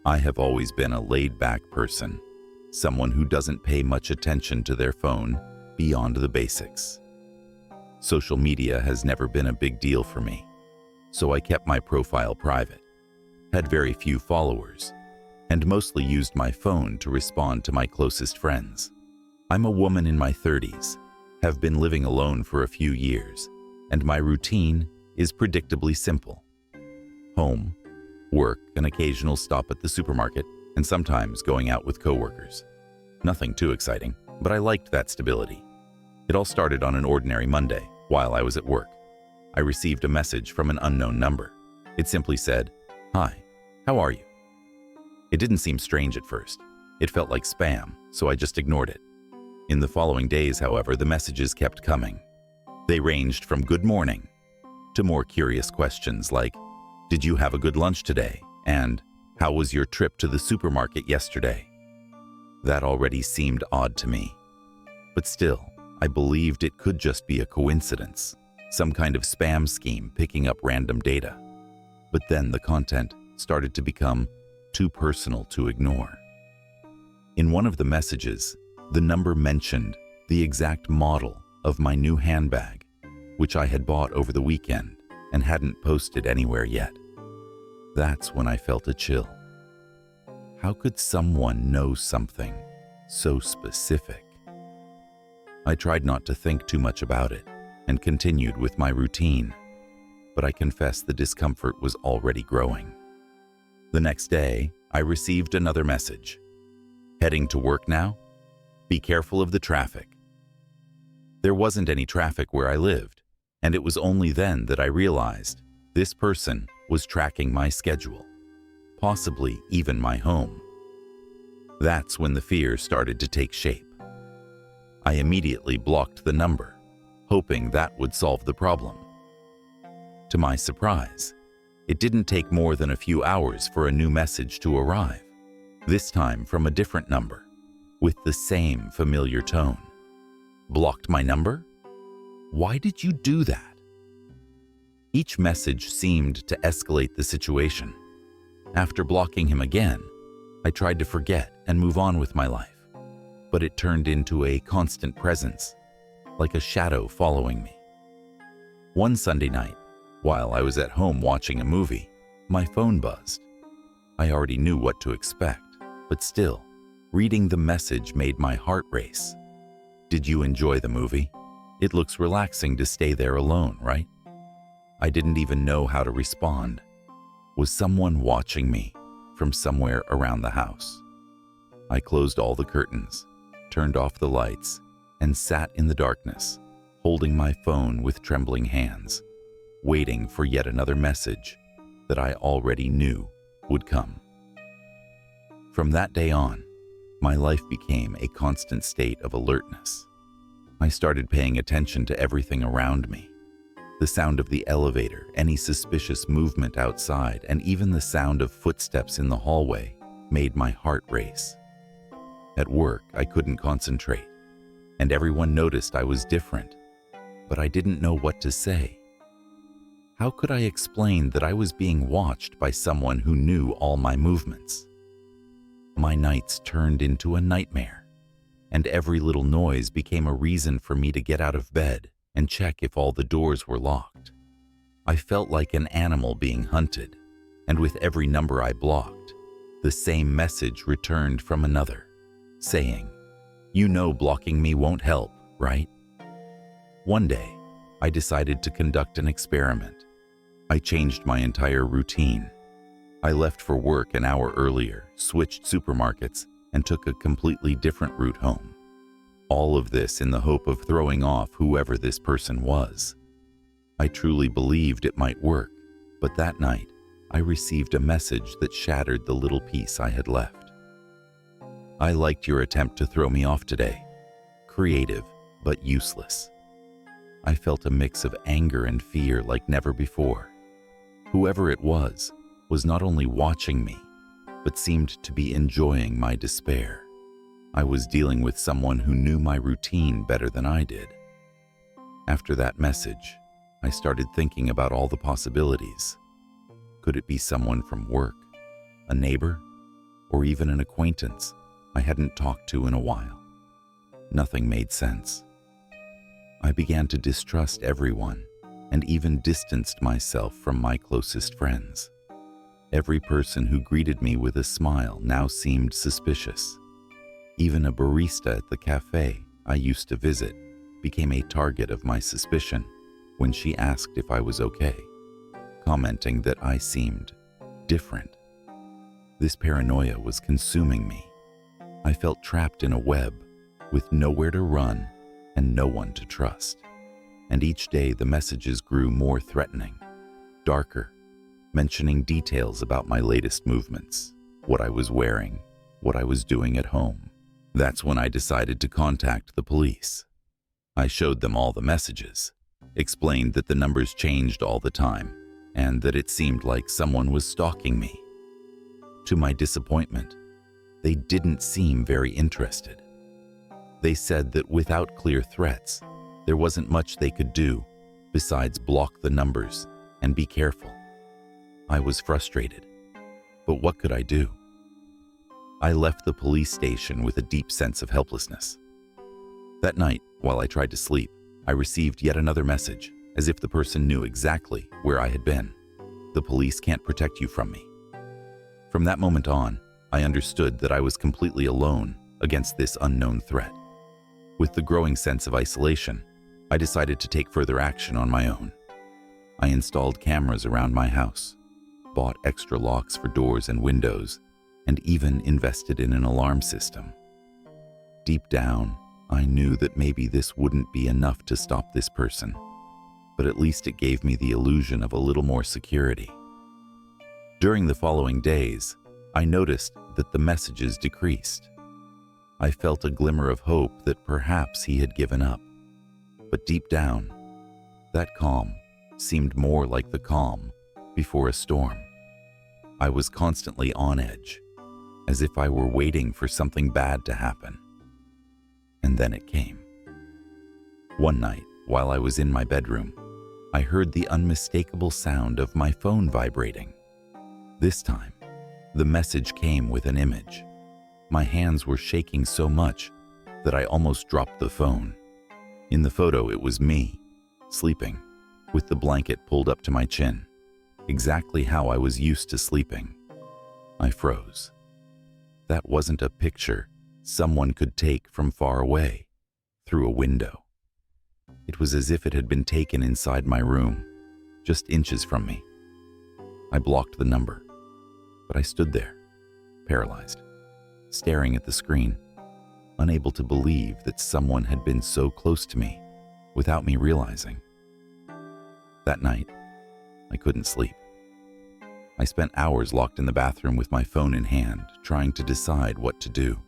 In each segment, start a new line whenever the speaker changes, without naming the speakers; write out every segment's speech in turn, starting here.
I have always been a laid-back person, someone who doesn't pay much attention to their phone beyond the basics. Social media has never been a big deal for me, so I kept my profile private, had very few followers, and mostly used my phone to respond to my closest friends. I'm a woman in my 30s, have been living alone for a few years, and my routine is predictably simple. Home, work, an occasional stop at the supermarket, and sometimes going out with coworkers. Nothing too exciting, but I liked that stability. It all started on an ordinary Monday while I was at work. I received a message from an unknown number. It simply said, "Hi, how are you?" It didn't seem strange at first. It felt like spam, so I just ignored it. In the following days, however, the messages kept coming. They ranged from good morning to more curious questions like, "Did you have a good lunch today?" and "How was your trip to the supermarket yesterday?" That already seemed odd to me. But still, I believed it could just be a coincidence, some kind of spam scheme picking up random data. But then the content started to become too personal to ignore. In one of the messages, the number mentioned the exact model of my new handbag, which I had bought over the weekend and hadn't posted anywhere yet. That's when I felt a chill. How could someone know something so specific? I tried not to think too much about it and continued with my routine, but I confess the discomfort was already growing. The next day, I received another message. "Heading to work now? Be careful of the traffic." There wasn't any traffic where I lived, and it was only then that I realized this person was tracking my schedule, possibly even my home. That's when the fear started to take shape. I immediately blocked the number, hoping that would solve the problem. To my surprise, it didn't take more than a few hours for a new message to arrive, this time from a different number, with the same familiar tone. Blocked my number? Why did you do that? Each message seemed to escalate the situation. After blocking him again, I tried to forget and move on with my life, but it turned into a constant presence, like a shadow following me. One Sunday night, while I was at home watching a movie, my phone buzzed. I already knew what to expect, but still, reading the message made my heart race. "Did you enjoy the movie? It looks relaxing to stay there alone, right?" I didn't even know how to respond. Was someone watching me from somewhere around the house? I closed all the curtains, turned off the lights, and sat in the darkness, holding my phone with trembling hands, waiting for yet another message that I already knew would come. From that day on, my life became a constant state of alertness. I started paying attention to everything around me. The sound of the elevator, any suspicious movement outside, and even the sound of footsteps in the hallway made my heart race. At work, I couldn't concentrate, and everyone noticed I was different, but I didn't know what to say. How could I explain that I was being watched by someone who knew all my movements? My nights turned into a nightmare, and every little noise became a reason for me to get out of bed and check if all the doors were locked. I felt like an animal being hunted, and with every number I blocked, the same message returned from another, saying, "You know blocking me won't help, right?" One day, I decided to conduct an experiment. I changed my entire routine. I left for work an hour earlier, switched supermarkets, and took a completely different route home. All of this in the hope of throwing off whoever this person was. I truly believed it might work, but that night, I received a message that shattered the little piece I had left. "I liked your attempt to throw me off today. Creative, but useless." I felt a mix of anger and fear like never before. Whoever it was not only watching me, but seemed to be enjoying my despair. I was dealing with someone who knew my routine better than I did. After that message, I started thinking about all the possibilities. Could it be someone from work? A neighbor? or even an acquaintance I hadn't talked to in a while. Nothing made sense. I began to distrust everyone and even distanced myself from my closest friends. Every person who greeted me with a smile now seemed suspicious. Even a barista at the cafe I used to visit became a target of my suspicion when she asked if I was okay, commenting that I seemed different. This paranoia was consuming me. I felt trapped in a web with nowhere to run and no one to trust. And each day the messages grew more threatening, darker, mentioning details about my latest movements, what I was wearing, what I was doing at home. That's when I decided to contact the police. I showed them all the messages, explained that the numbers changed all the time, and that it seemed like someone was stalking me. To my disappointment, they didn't seem very interested. They said that without clear threats, there wasn't much they could do besides block the numbers and be careful. I was frustrated, but what could I do? I left the police station with a deep sense of helplessness. That night, while I tried to sleep, I received yet another message, as if the person knew exactly where I had been. The police can't protect you from me. From that moment on, I understood that I was completely alone against this unknown threat. With the growing sense of isolation, I decided to take further action on my own. I installed cameras around my house, bought extra locks for doors and windows, and even invested in an alarm system. Deep down, I knew that maybe this wouldn't be enough to stop this person, but at least it gave me the illusion of a little more security. During the following days, I noticed that the messages decreased. I felt a glimmer of hope that perhaps he had given up. But deep down, that calm seemed more like the calm before a storm. I was constantly on edge, as if I were waiting for something bad to happen. And then it came. One night, while I was in my bedroom, I heard the unmistakable sound of my phone vibrating. This time, the message came with an image. My hands were shaking so much that I almost dropped the phone. In the photo, it was me, sleeping, with the blanket pulled up to my chin, exactly how I was used to sleeping. I froze. That wasn't a picture someone could take from far away, through a window. It was as if it had been taken inside my room, just inches from me. I blocked the number, but I stood there, paralyzed, staring at the screen, unable to believe that someone had been so close to me without me realizing. That night, I couldn't sleep. I spent hours locked in the bathroom with my phone in hand, trying to decide what to do.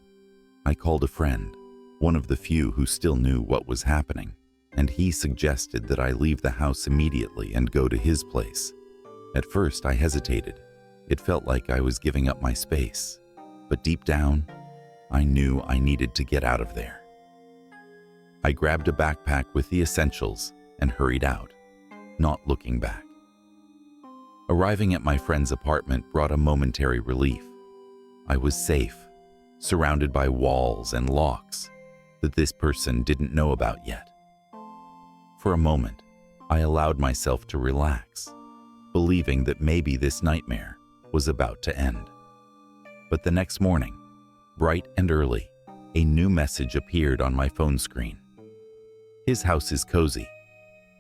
I called a friend, one of the few who still knew what was happening, and he suggested that I leave the house immediately and go to his place. At first, I hesitated. It felt like I was giving up my space, but deep down, I knew I needed to get out of there. I grabbed a backpack with the essentials and hurried out, not looking back. Arriving at my friend's apartment brought a momentary relief. I was safe, surrounded by walls and locks that this person didn't know about yet. For a moment, I allowed myself to relax, believing that maybe this nightmare was about to end. But the next morning, bright and early, a new message appeared on my phone screen. His house is cozy,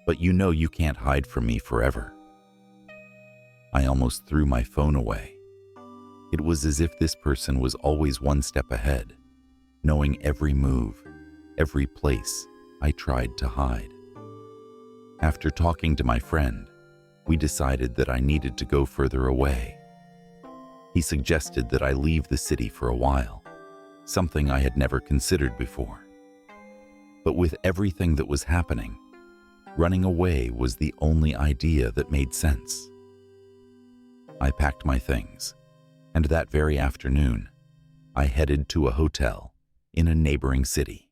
but you know you can't hide from me forever. I almost threw my phone away. It was as if this person was always one step ahead, knowing every move, every place I tried to hide. After talking to my friend, we decided that I needed to go further away. He suggested that I leave the city for a while, something I had never considered before. But with everything that was happening, running away was the only idea that made sense. I packed my things, and that very afternoon, I headed to a hotel in a neighboring city.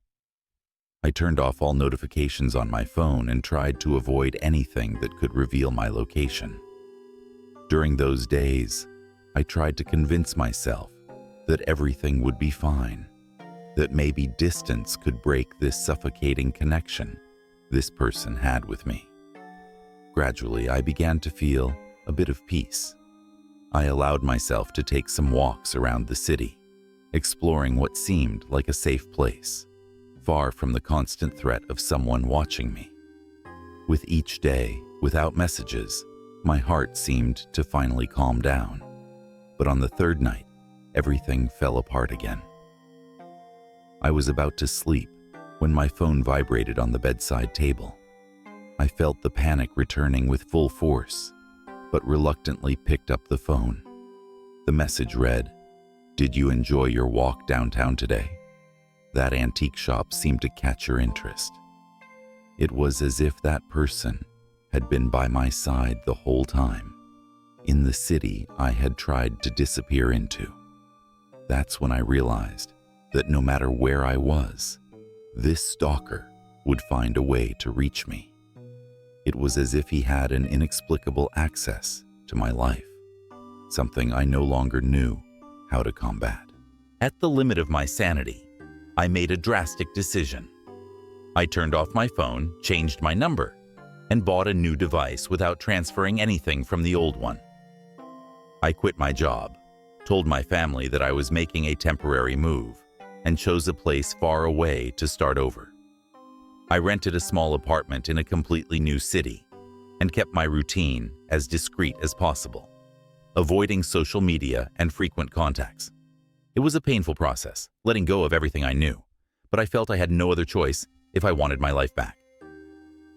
I turned off all notifications on my phone and tried to avoid anything that could reveal my location. During those days, I tried to convince myself that everything would be fine, that maybe distance could break this suffocating connection this person had with me. Gradually, I began to feel a bit of peace. I allowed myself to take some walks around the city, exploring what seemed like a safe place, far from the constant threat of someone watching me. With each day, without messages, my heart seemed to finally calm down. But on the third night, everything fell apart again. I was about to sleep when my phone vibrated on the bedside table. I felt the panic returning with full force, but reluctantly picked up the phone. The message read, "Did you enjoy your walk downtown today? That antique shop seemed to catch your interest." It was as if that person had been by my side the whole time, in the city I had tried to disappear into. That's when I realized that no matter where I was, this stalker would find a way to reach me. It was as if he had an inexplicable access to my life, something I no longer knew how to combat. At the limit of my sanity, I made a drastic decision. I turned off my phone, changed my number, and bought a new device without transferring anything from the old one. I quit my job, told my family that I was making a temporary move, and chose a place far away to start over. I rented a small apartment in a completely new city and kept my routine as discreet as possible, avoiding social media and frequent contacts. It was a painful process, letting go of everything I knew, but I felt I had no other choice if I wanted my life back.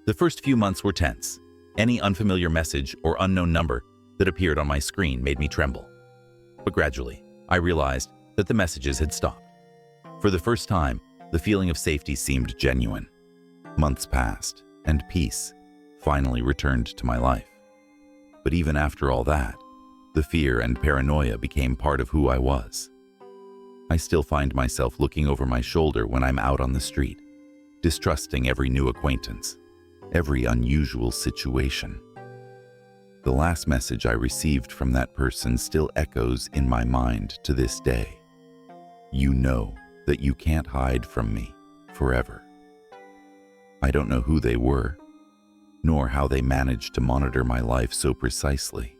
The first few months were tense. Any unfamiliar message or unknown number that appeared on my screen made me tremble. But gradually, I realized that the messages had stopped. For the first time, the feeling of safety seemed genuine. Months passed, and peace finally returned to my life. But even after all that, the fear and paranoia became part of who I was. I still find myself looking over my shoulder when I'm out on the street, distrusting every new acquaintance, every unusual situation. The last message I received from that person still echoes in my mind to this day. "You know that you can't hide from me forever." I don't know who they were, nor how they managed to monitor my life so precisely,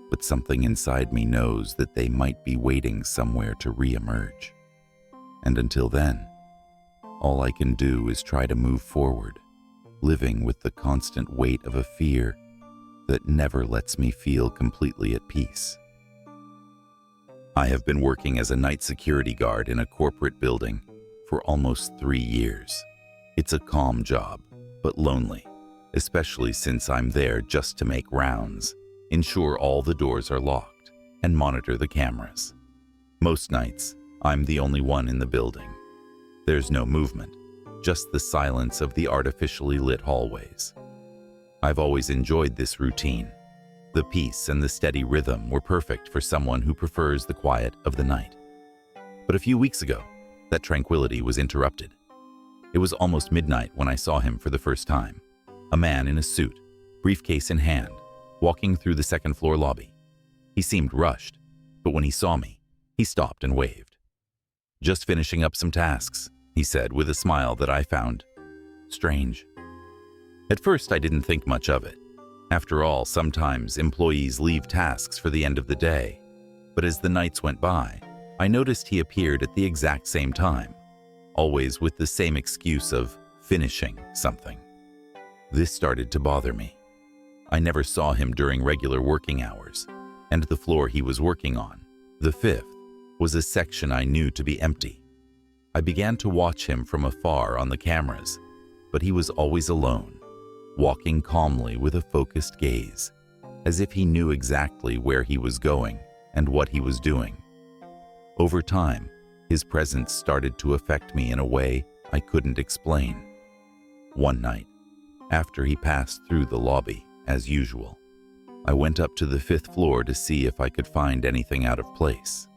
but something inside me knows that they might be waiting somewhere to re-emerge. And until then, all I can do is try to move forward, living with the constant weight of a fear that never lets me feel completely at peace. I have been working as a night security guard in a corporate building for almost 3 years. It's a calm job, but lonely, especially since I'm there just to make rounds, ensure all the doors are locked, and monitor the cameras. Most nights, I'm the only one in the building. There's no movement, just the silence of the artificially lit hallways. I've always enjoyed this routine. The peace and the steady rhythm were perfect for someone who prefers the quiet of the night. But a few weeks ago, that tranquility was interrupted. It was almost midnight when I saw him for the first time. A man in a suit, briefcase in hand, walking through the second-floor lobby. He seemed rushed, but when he saw me, he stopped and waved. "Just finishing up some tasks," he said with a smile that I found strange. At first, I didn't think much of it. After all, sometimes employees leave tasks for the end of the day. But as the nights went by, I noticed he appeared at the exact same time, always with the same excuse of finishing something. This started to bother me. I never saw him during regular working hours, and the floor he was working on, the fifth, was a section I knew to be empty. I began to watch him from afar on the cameras, but he was always alone, walking calmly with a focused gaze, as if he knew exactly where he was going and what he was doing. Over time, his presence started to affect me in a way I couldn't explain. One night, after he passed through the lobby, as usual, I went up to the fifth floor to see if I could find anything out of place.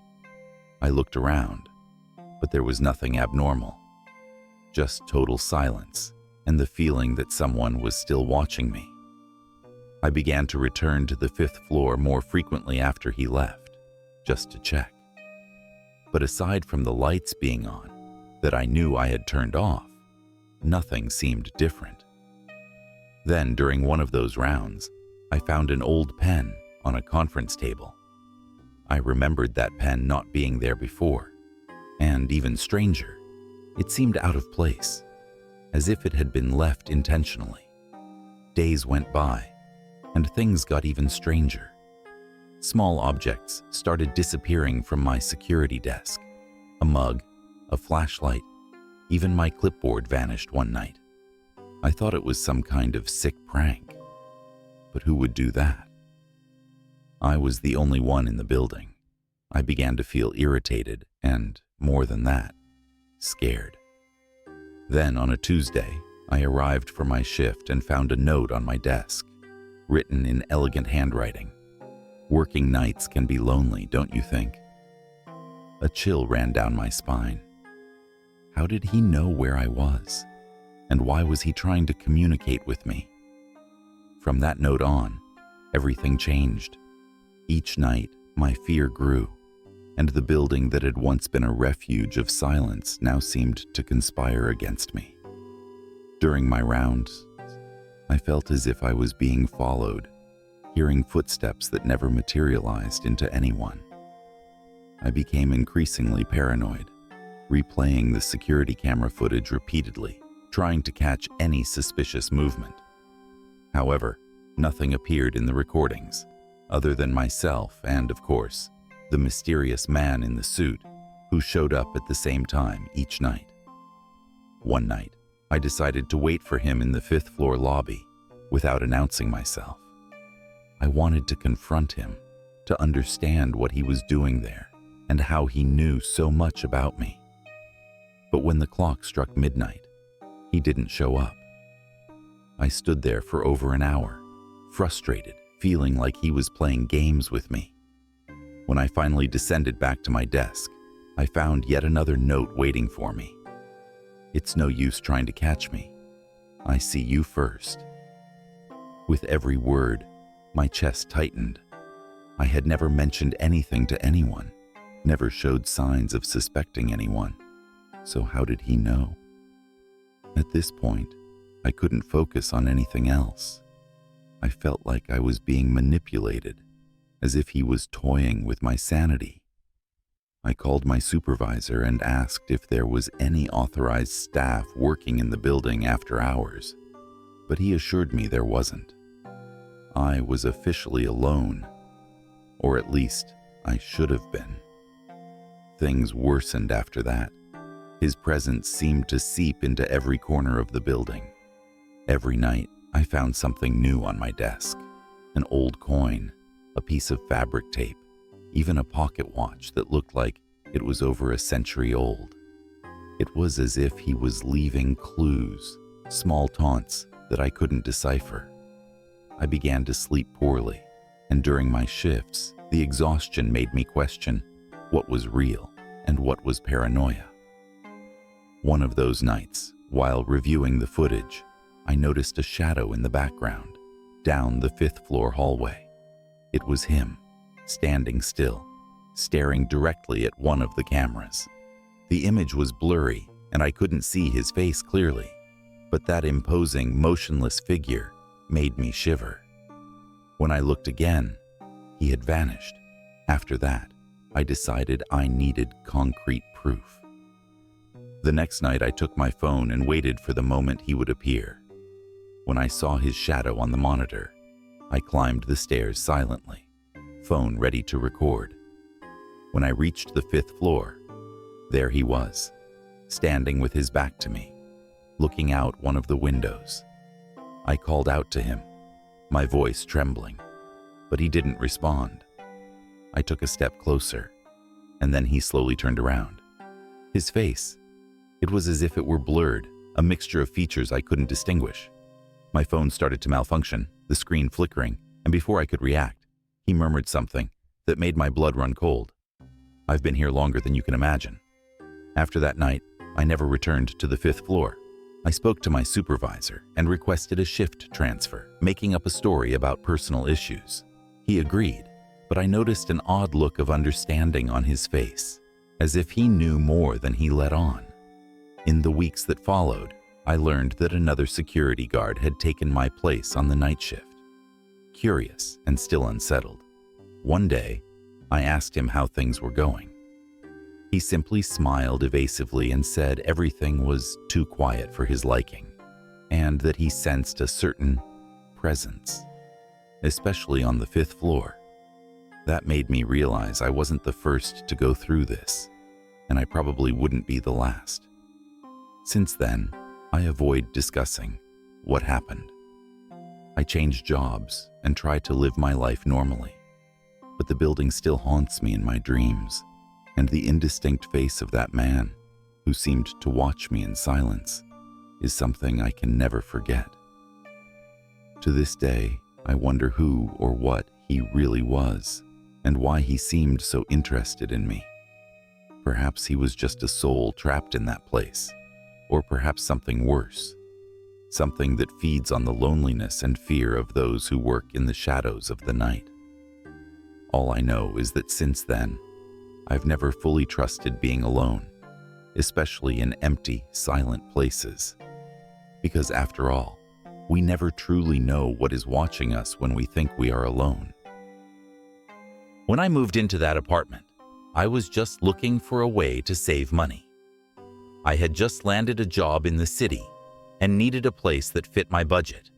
I looked around, but there was nothing abnormal, just total silence and the feeling that someone was still watching me. I began to return to the fifth floor more frequently after he left, just to check. But aside from the lights being on, that I knew I had turned off, nothing seemed different. Then, during one of those rounds, I found an old pen on a conference table. I remembered that pen not being there before, and even stranger, it seemed out of place, as if it had been left intentionally. Days went by, and things got even stranger. Small objects started disappearing from my security desk. A mug, a flashlight, even my clipboard vanished one night. I thought it was some kind of sick prank, but who would do that? I was the only one in the building. I began to feel irritated and, more than that, scared. Then, on a Tuesday, I arrived for my shift and found a note on my desk, written in elegant handwriting. Working nights can be lonely, don't you think? A chill ran down my spine. How did he know where I was? And why was he trying to communicate with me? From that note on, everything changed. Each night, my fear grew, and the building that had once been a refuge of silence now seemed to conspire against me. During my rounds, I felt as if I was being followed, hearing footsteps that never materialized into anyone. I became increasingly paranoid, replaying the security camera footage repeatedly, trying to catch any suspicious movement. However, nothing appeared in the recordings, other than myself and, of course, the mysterious man in the suit who showed up at the same time each night. One night, I decided to wait for him in the 5th floor lobby without announcing myself. I wanted to confront him, to understand what he was doing there and how he knew so much about me. But when the clock struck midnight, he didn't show up. I stood there for over an hour, frustrated, feeling like he was playing games with me. When I finally descended back to my desk, I found yet another note waiting for me. It's no use trying to catch me. I see you first. With every word, my chest tightened. I had never mentioned anything to anyone, never showed signs of suspecting anyone. So how did he know? At this point, I couldn't focus on anything else. I felt like I was being manipulated, as if he was toying with my sanity. I called my supervisor and asked if there was any authorized staff working in the building after hours, but he assured me there wasn't. I was officially alone, or at least I should have been. Things worsened after that. His presence seemed to seep into every corner of the building. Every night, I found something new on my desk. An old coin, a piece of fabric tape, even a pocket watch that looked like it was over a century old. It was as if he was leaving clues, small taunts that I couldn't decipher. I began to sleep poorly, and during my shifts, the exhaustion made me question what was real and what was paranoia. One of those nights, while reviewing the footage, I noticed a shadow in the background, down the 5th floor hallway. It was him, standing still, staring directly at one of the cameras. The image was blurry, and I couldn't see his face clearly, but that imposing, motionless figure made me shiver. When I looked again, he had vanished. After that, I decided I needed concrete proof. The next night, I took my phone and waited for the moment he would appear. When I saw his shadow on the monitor, I climbed the stairs silently, phone ready to record. When I reached the 5th floor, there he was, standing with his back to me, looking out one of the windows. I called out to him, my voice trembling, but he didn't respond. I took a step closer, and then he slowly turned around. His face, it was as if it were blurred, a mixture of features I couldn't distinguish. My phone started to malfunction, the screen flickering, and before I could react, he murmured something that made my blood run cold. I've been here longer than you can imagine. After that night, I never returned to the 5th floor. I spoke to my supervisor and requested a shift transfer, making up a story about personal issues. He agreed, but I noticed an odd look of understanding on his face. as if he knew more than he let on. In the weeks that followed, I learned that another security guard had taken my place on the night shift. Curious and still unsettled, one day, I asked him how things were going. He simply smiled evasively and said everything was too quiet for his liking, and that he sensed a certain presence, especially on the 5th floor. That made me realize I wasn't the first to go through this, and I probably wouldn't be the last. Since then, I avoid discussing what happened. I changed jobs and try to live my life normally, but the building still haunts me in my dreams, and the indistinct face of that man, who seemed to watch me in silence, is something I can never forget. To this day, I wonder who or what he really was, and why he seemed so interested in me. Perhaps he was just a soul trapped in that place, or perhaps something worse, something that feeds on the loneliness and fear of those who work in the shadows of the night. All I know is that since then, I've never fully trusted being alone, especially in empty, silent places. Because after all, we never truly know what is watching us when we think we are alone. When I moved into that apartment, I was just looking for a way to save money. I had just landed a job in the city and needed a place that fit my budget.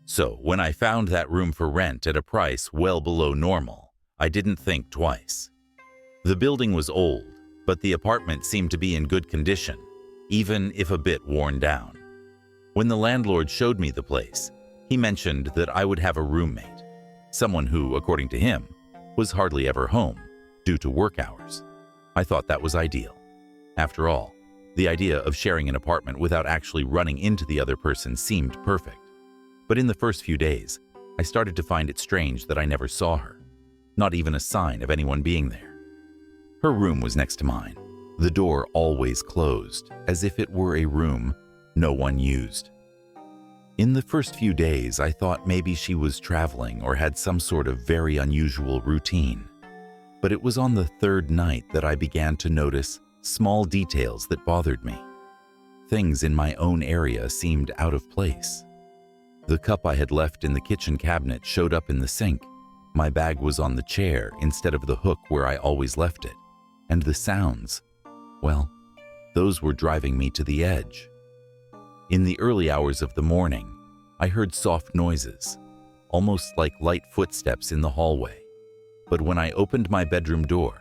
So when I found that room for rent at a price well below normal, I didn't think twice. The building was old, but the apartment seemed to be in good condition, even if a bit worn down. When the landlord showed me the place, he mentioned that I would have a roommate, someone who, according to him, was hardly ever home due to work hours. I thought that was ideal. After all, the idea of sharing an apartment without actually running into the other person seemed perfect. But in the first few days, I started to find it strange that I never saw her, not even a sign of anyone being there. Her room was next to mine, the door always closed, as if it were a room no one used. In the first few days, I thought maybe she was traveling or had some sort of very unusual routine. But it was on the 3rd night that I began to notice small details that bothered me. Things in my own area seemed out of place. The cup I had left in the kitchen cabinet showed up in the sink. My bag was on the chair instead of the hook where I always left it. And the sounds, well, those were driving me to the edge. In the early hours of the morning, I heard soft noises, almost like light footsteps in the hallway. But when I opened my bedroom door,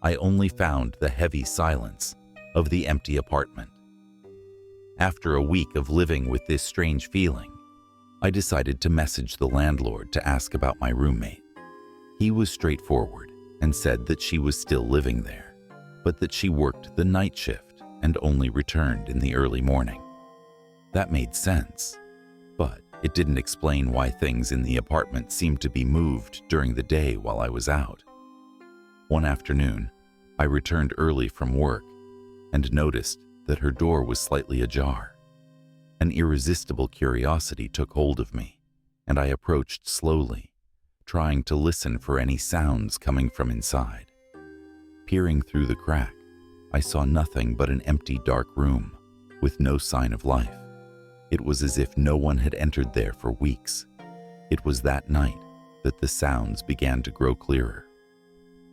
I only found the heavy silence of the empty apartment. After a week of living with this strange feeling, I decided to message the landlord to ask about my roommate. He was straightforward and said that she was still living there, but that she worked the night shift and only returned in the early morning. That made sense, but it didn't explain why things in the apartment seemed to be moved during the day while I was out. One afternoon, I returned early from work and noticed that her door was slightly ajar. An irresistible curiosity took hold of me, and I approached slowly, trying to listen for any sounds coming from inside. Peering through the crack, I saw nothing but an empty, dark room with no sign of life. It was as if no one had entered there for weeks. It was that night that the sounds began to grow clearer.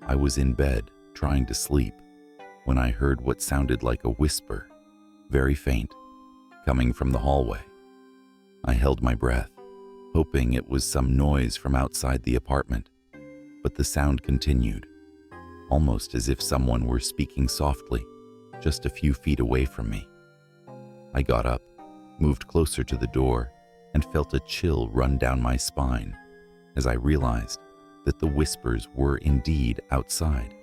I was in bed, trying to sleep, when I heard what sounded like a whisper, very faint, coming from the hallway. I held my breath, hoping it was some noise from outside the apartment, but the sound continued, almost as if someone were speaking softly, just a few feet away from me. I got up, moved closer to the door, and felt a chill run down my spine as I realized that the whispers were indeed outside.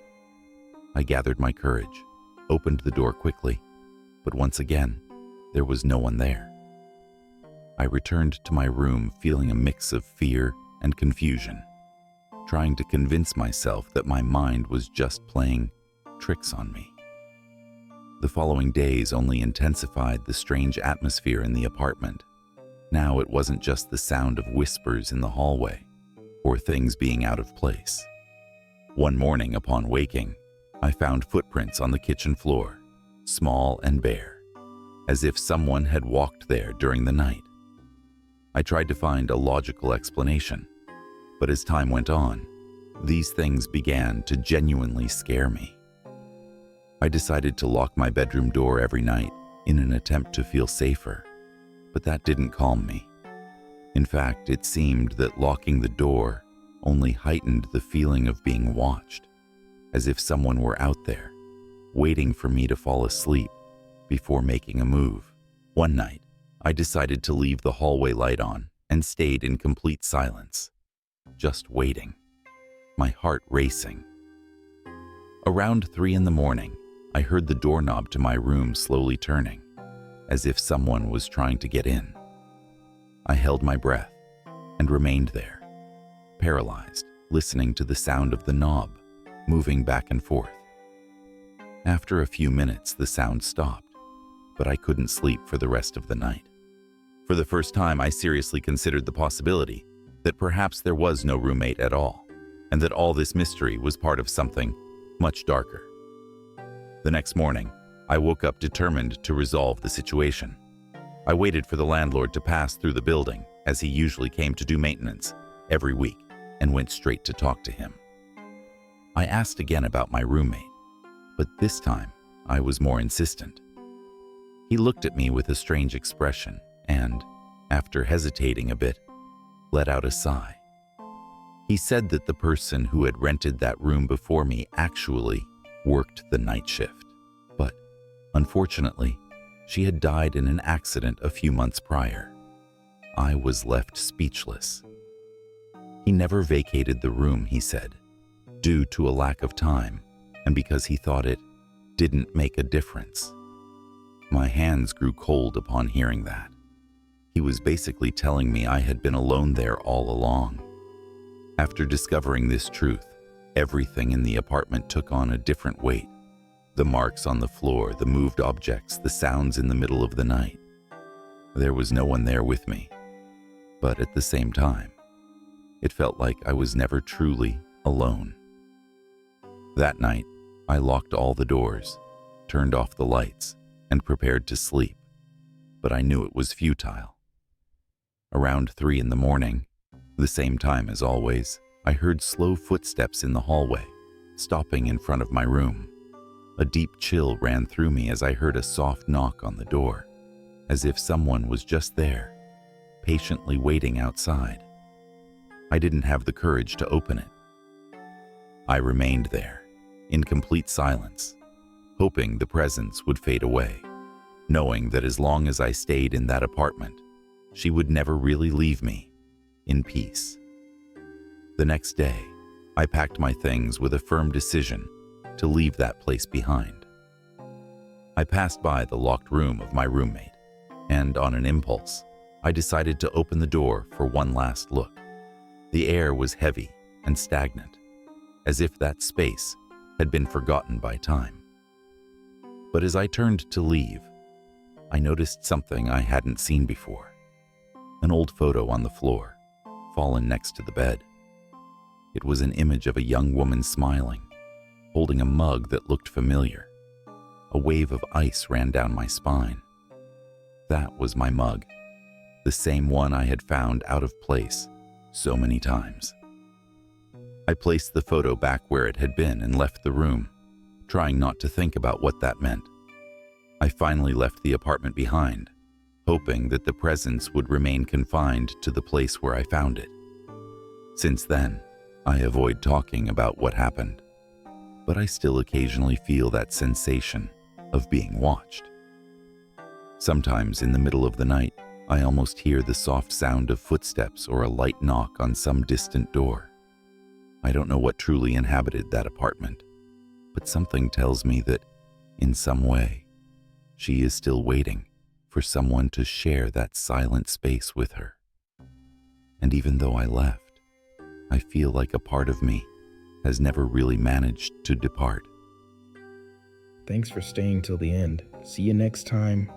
I gathered my courage, opened the door quickly, but once again, there was no one there. I returned to my room feeling a mix of fear and confusion, trying to convince myself that my mind was just playing tricks on me. The following days only intensified the strange atmosphere in the apartment. Now it wasn't just the sound of whispers in the hallway, or things being out of place. One morning upon waking, I found footprints on the kitchen floor, small and bare, as if someone had walked there during the night. I tried to find a logical explanation, but as time went on, these things began to genuinely scare me. I decided to lock my bedroom door every night in an attempt to feel safer, but that didn't calm me. In fact, it seemed that locking the door only heightened the feeling of being watched, as if someone were out there, waiting for me to fall asleep before making a move. One night, I decided to leave the hallway light on and stayed in complete silence, just waiting, my heart racing. Around 3 a.m, I heard the doorknob to my room slowly turning, as if someone was trying to get in. I held my breath and remained there, paralyzed, listening to the sound of the knob moving back and forth. After a few minutes, the sound stopped, but I couldn't sleep for the rest of the night. For the first time, I seriously considered the possibility that perhaps there was no roommate at all, and that all this mystery was part of something much darker. The next morning, I woke up determined to resolve the situation. I waited for the landlord to pass through the building, as he usually came to do maintenance every week, and went straight to talk to him. I asked again about my roommate, but this time I was more insistent. He looked at me with a strange expression and, after hesitating a bit, let out a sigh. He said that the person who had rented that room before me actually worked the night shift, but unfortunately, she had died in an accident a few months prior. I was left speechless. He never vacated the room, he said, due to a lack of time and because he thought it didn't make a difference. My hands grew cold upon hearing that. He was basically telling me I had been alone there all along. After discovering this truth, everything in the apartment took on a different weight. The marks on the floor, the moved objects, the sounds in the middle of the night. There was no one there with me, but at the same time, it felt like I was never truly alone. That night, I locked all the doors, turned off the lights, and prepared to sleep, but I knew it was futile. Around 3 a.m, the same time as always, I heard slow footsteps in the hallway, stopping in front of my room. A deep chill ran through me as I heard a soft knock on the door, as if someone was just there, patiently waiting outside. I didn't have the courage to open it. I remained there, in complete silence, hoping the presence would fade away, knowing that as long as I stayed in that apartment, she would never really leave me in peace. The next day, I packed my things with a firm decision to leave that place behind. I passed by the locked room of my roommate, and on an impulse, I decided to open the door for one last look. The air was heavy and stagnant, as if that space had been forgotten by time. But as I turned to leave, I noticed something I hadn't seen before. An old photo on the floor, fallen next to the bed. It was an image of a young woman smiling, holding a mug that looked familiar. A wave of ice ran down my spine. That was my mug, the same one I had found out of place so many times. I placed the photo back where it had been and left the room, trying not to think about what that meant. I finally left the apartment behind, hoping that the presence would remain confined to the place where I found it. Since then, I avoid talking about what happened, but I still occasionally feel that sensation of being watched. Sometimes in the middle of the night, I almost hear the soft sound of footsteps or a light knock on some distant door. I don't know what truly inhabited that apartment, but something tells me that, in some way, she is still waiting for someone to share that silent space with her. And even though I left, I feel like a part of me has never really managed to depart.
Thanks for staying till the end. See you next time.